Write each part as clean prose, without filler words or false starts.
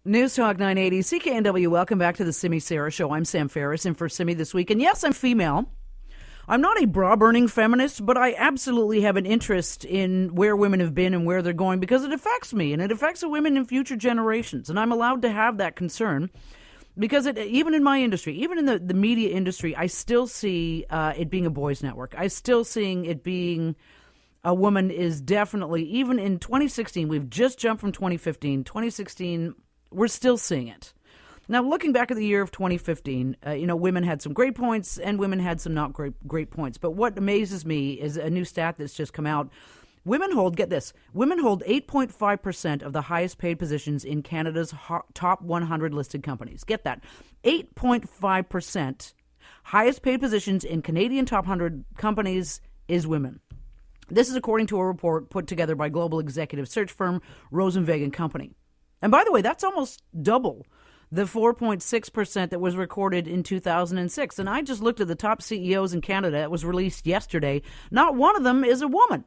News Talk 980, CKNW. Welcome back to the Simi Sara Show. I'm Sam Ferris, and for Simi this week. And yes, I'm female. I'm not a bra-burning feminist, but I absolutely have an interest in where women have been and where they're going because it affects me, and it affects the women in future generations. And I'm allowed to have that concern because even in my industry, even in the media industry, I still see it being a boys' network. I still seeing it being a woman is definitely, even in 2016, we've just jumped from 2015. 2016, we're still seeing it. Now, looking back at the year of 2015, women had some great points and women had some not great points. But what amazes me is a new stat that's just come out. Women hold 8.5% of the highest paid positions in Canada's top 100 listed companies. Get that. 8.5% highest paid positions in Canadian top 100 companies is women. This is according to a report put together by global executive search firm Rosenzweig and Company. And by the way, that's almost double the 4.6% that was recorded in 2006. And I just looked at the top CEOs in Canada. It was released yesterday. Not one of them is a woman.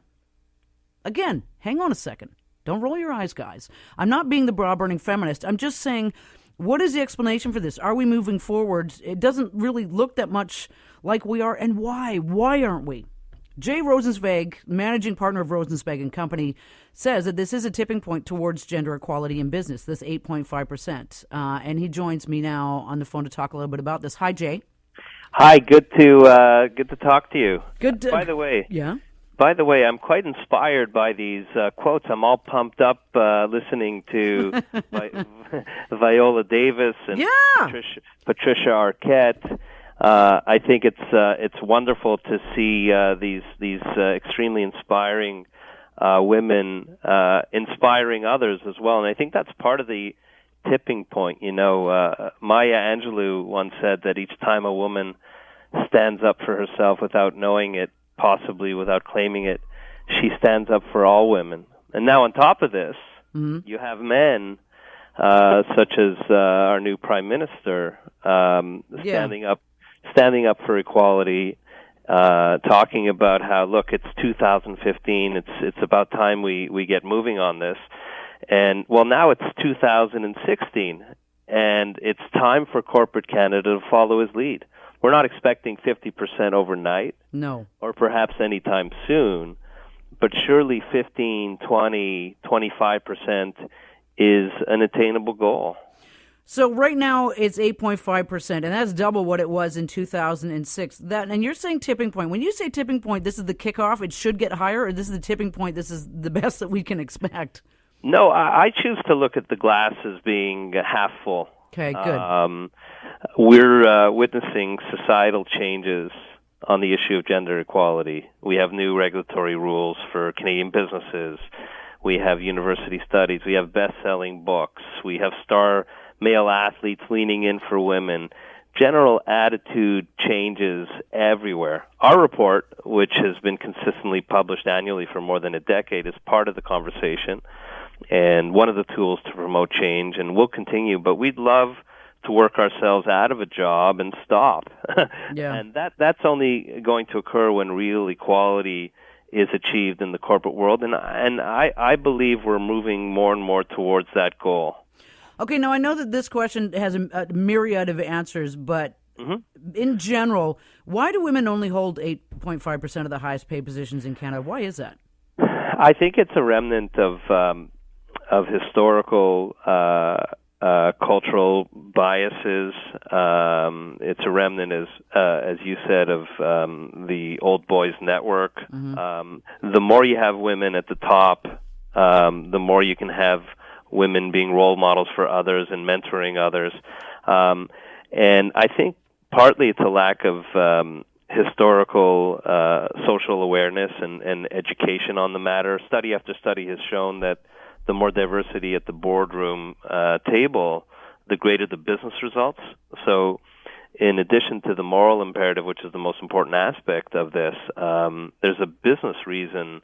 Again, hang on a second. Don't roll your eyes, guys. I'm not being the bra-burning feminist. I'm just saying, what is the explanation for this? Are we moving forward? It doesn't really look that much like we are. And why? Why aren't we? Jay Rosenzweig, managing partner of Rosenzweig and Company, says that this is a tipping point towards gender equality in business, this 8.5%. And he joins me now on the phone to talk a little bit about this. Hi, Jay. Hi, good to talk to you. Good. By the way, yeah. By the way, I'm quite inspired by these quotes. I'm all pumped up listening to Viola Davis and Patricia Arquette. I think it's wonderful to see these extremely inspiring women inspiring others as well, and I think that's part of the tipping point. Maya Angelou once said that each time a woman stands up for herself without knowing it, possibly without claiming it, she stands up for all women. And now on top of this, you have men such as our new Prime Minister standing up for equality, talking about how, look, it's 2015, it's about time we get moving on this. And, well, now it's 2016, and it's time for corporate Canada to follow his lead. We're not expecting 50% overnight. No. Or perhaps anytime soon, but surely 15, 20, 25% is an attainable goal. So right now it's 8.5%, and that's double what it was in 2006. And you're saying tipping point. When you say tipping point, this is the kickoff. It should get higher, or this is the tipping point. This is the best that we can expect. No, I choose to look at the glass as being half full. Okay, good. We're witnessing societal changes on the issue of gender equality. We have new regulatory rules for Canadian businesses. We have university studies. We have best-selling books. We have star male athletes leaning in for women. General attitude changes everywhere. Our report, which has been consistently published annually for more than a decade, is part of the conversation and one of the tools to promote change, and we'll continue. But we'd love to work ourselves out of a job and stop. Yeah. And that's only going to occur when real equality is achieved in the corporate world, and I believe we're moving more and more towards that goal. Okay, now I know that this question has a myriad of answers, but in general, why do women only hold 8.5% of the highest paid positions in Canada? Why is that? I think it's a remnant of historical cultural biases. It's a remnant, as you said, of the old boys network. The more you have women at the top, the more you can have women being role models for others and mentoring others. And I think partly it's a lack of historical social awareness and education on the matter. Study after study has shown that the more diversity at the boardroom table, the greater the business results. So in addition to the moral imperative, which is the most important aspect of this, there's a business reason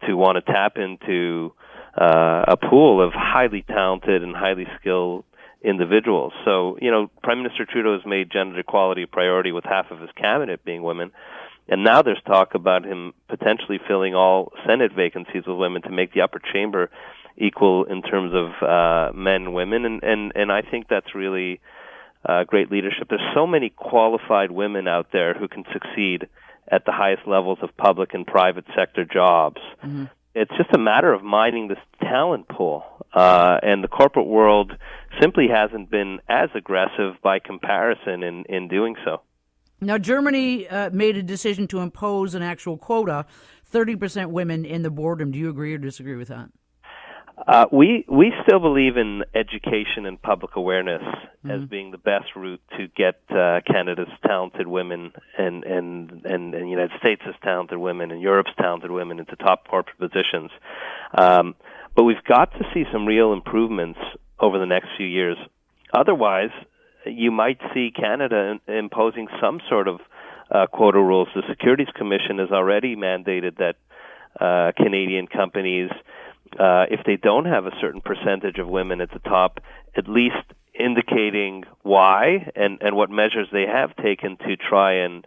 to want to tap into a pool of highly talented and highly skilled individuals. So, Prime Minister Trudeau has made gender equality a priority with half of his cabinet being women. And now there's talk about him potentially filling all Senate vacancies with women to make the upper chamber equal in terms of men and women, and I think that's really great leadership. There's so many qualified women out there who can succeed at the highest levels of public and private sector jobs. Mm-hmm. It's just a matter of mining this talent pool, and the corporate world simply hasn't been as aggressive by comparison in doing so. Now, Germany made a decision to impose an actual quota, 30% women in the boardroom. Do you agree or disagree with that? We still believe in education and public awareness as being the best route to get Canada's talented women and the United States' talented women and Europe's talented women into top corporate positions. But we've got to see some real improvements over the next few years. Otherwise, you might see Canada imposing some sort of quota rules. The Securities Commission has already mandated that Canadian companies, if they don't have a certain percentage of women at the top, at least indicating why and what measures they have taken to try and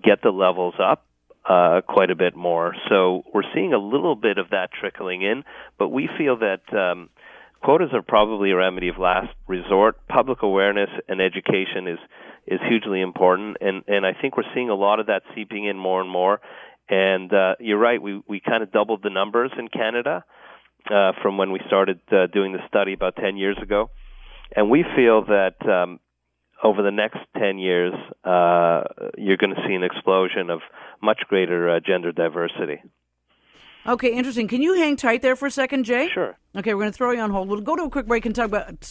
get the levels up quite a bit more. So we're seeing a little bit of that trickling in, but we feel that quotas are probably a remedy of last resort. Public awareness and education is hugely important, and I think we're seeing a lot of that seeping in more and more. And you're right, we kind of doubled the numbers in Canada from when we started doing the study about 10 years ago. And we feel that over the next 10 years, you're going to see an explosion of much greater gender diversity. Okay, interesting. Can you hang tight there for a second, Jay? Sure. Okay, we're going to throw you on hold. We'll go to a quick break and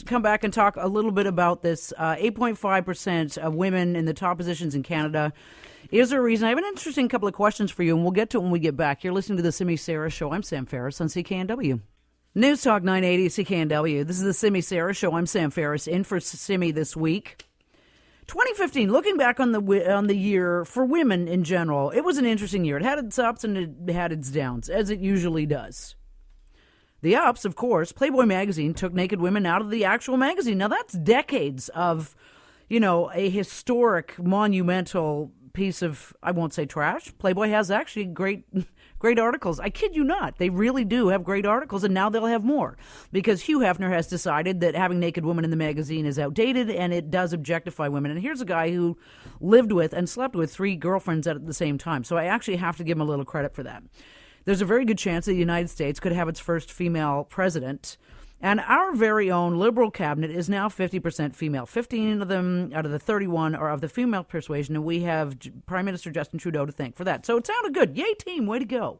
come back and talk a little bit about this 8.5% of women in the top positions in Canada. Is there a reason? I have an interesting couple of questions for you, and we'll get to it when we get back. You're listening to the Simi Sara Show. I'm Sam Ferris on CKNW. News Talk 980 CKNW. This is the Simi Sara Show. I'm Sam Ferris, in for Simi this week. 2015, looking back on the year for women in general, it was an interesting year. It had its ups and it had its downs, as it usually does. The ups, of course, Playboy magazine took naked women out of the actual magazine. Now, that's decades of, a historic, monumental piece of, I won't say trash. Playboy has actually great articles. I kid you not. They really do have great articles, and now they'll have more because Hugh Hefner has decided that having naked women in the magazine is outdated and it does objectify women. And here's a guy who lived with and slept with 3 girlfriends at the same time. So I actually have to give him a little credit for that. There's a very good chance that the United States could have its first female president. And our very own Liberal cabinet is now 50% female. 15 of them out of the 31 are of the female persuasion, and we have Prime Minister Justin Trudeau to thank for that. So it sounded good. Yay, team, way to go.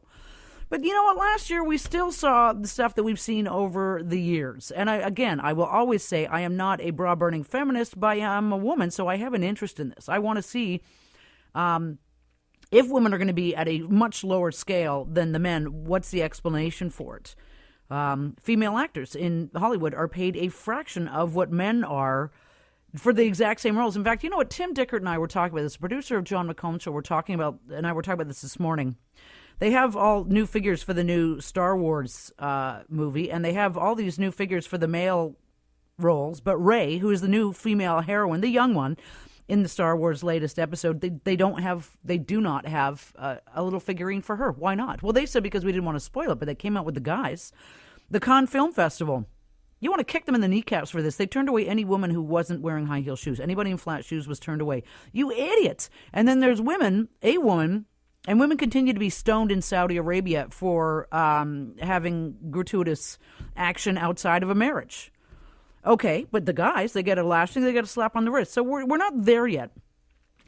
But you know what? Last year, we still saw the stuff that we've seen over the years. And I will always say I am not a bra-burning feminist, but I am a woman, so I have an interest in this. I want to see if women are going to be at a much lower scale than the men, what's the explanation for it? Female actors in Hollywood are paid a fraction of what men are for the exact same roles. In fact, you know what? Tim Dickert and I were talking about this. The producer of John McComb Show, we're talking about this morning. They have all new figures for the new Star Wars movie, and they have all these new figures for the male roles. But Rey, who is the new female heroine, the young one, in the Star Wars latest episode, they do not have a little figurine for her. Why not? Well, they said because we didn't want to spoil it, but they came out with the guys. The Cannes Film Festival. You want to kick them in the kneecaps for this. They turned away any woman who wasn't wearing high heel shoes. Anybody in flat shoes was turned away. You idiots. And then there's a woman, and women continue to be stoned in Saudi Arabia for having gratuitous action outside of a marriage. Okay, but the guys, they get a lashing, they get a slap on the wrist. So we're not there yet.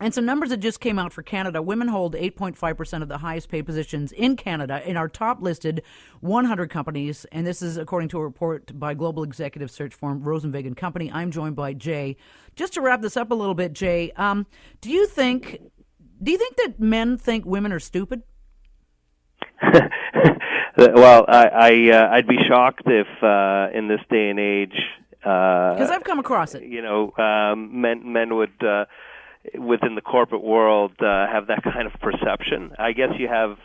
And some numbers that just came out for Canada. Women hold 8.5% of the highest paid positions in Canada in our top listed 100 companies. And this is according to a report by global executive search firm Rosenzweig and Company. I'm joined by Jay. Just to wrap this up a little bit, Jay, do you think that men think women are stupid? Well, I'd be shocked if in this day and age, because I've come across it. Men would, within the corporate world, have that kind of perception. I guess you have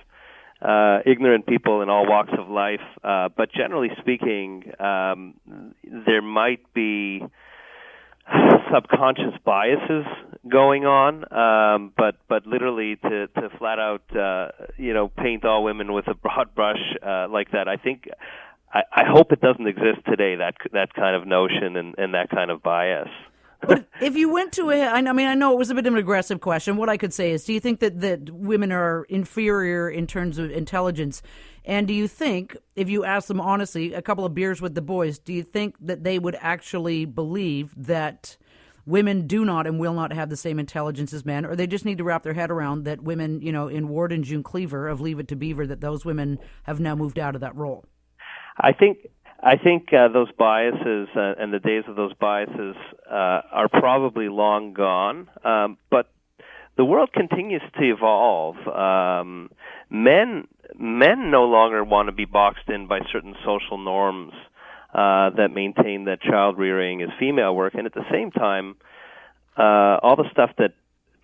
ignorant people in all walks of life, but generally speaking, there might be subconscious biases going on, but literally to flat out, paint all women with a broad brush like that, I think I hope it doesn't exist today, that kind of notion and that kind of bias. But if you went to I know it was a bit of an aggressive question. What I could say is, do you think that women are inferior in terms of intelligence? And do you think, if you ask them honestly, a couple of beers with the boys, do you think that they would actually believe that women do not and will not have the same intelligence as men, or they just need to wrap their head around that women, in Ward and June Cleaver of Leave It to Beaver, that those women have now moved out of that role? I think those biases and the days of those biases are probably long gone, but the world continues to evolve. Men no longer want to be boxed in by certain social norms that maintain that child rearing is female work, and at the same time, all the stuff that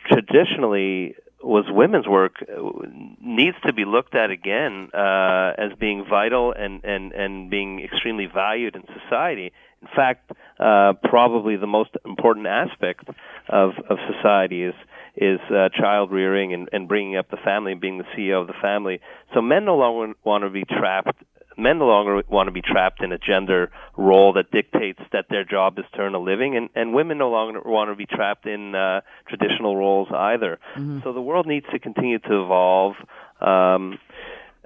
traditionally was women's work needs to be looked at again as being vital and being extremely valued in society. In fact, probably the most important aspect of society is child rearing and bringing up the family and being the CEO of the family. So men no longer want to be trapped. Men no longer want to be trapped in a gender role that dictates that their job is to earn a living, and women no longer want to be trapped in traditional roles either. Mm-hmm. So the world needs to continue to evolve.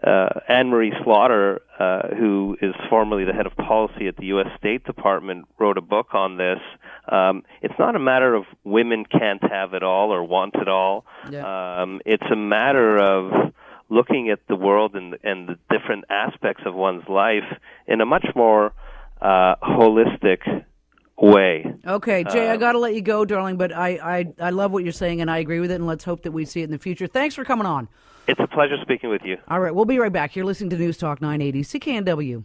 Anne-Marie Slaughter, who is formerly the head of policy at the U.S. State Department, wrote a book on this. It's not a matter of women can't have it all or want it all. Yeah. It's a matter of looking at the world and the different aspects of one's life in a much more holistic way. Okay, Jay, I got to let you go, darling, but I love what you're saying, and I agree with it, and let's hope that we see it in the future. Thanks for coming on. It's a pleasure speaking with you. All right, we'll be right back. You're listening to News Talk 980 CKNW.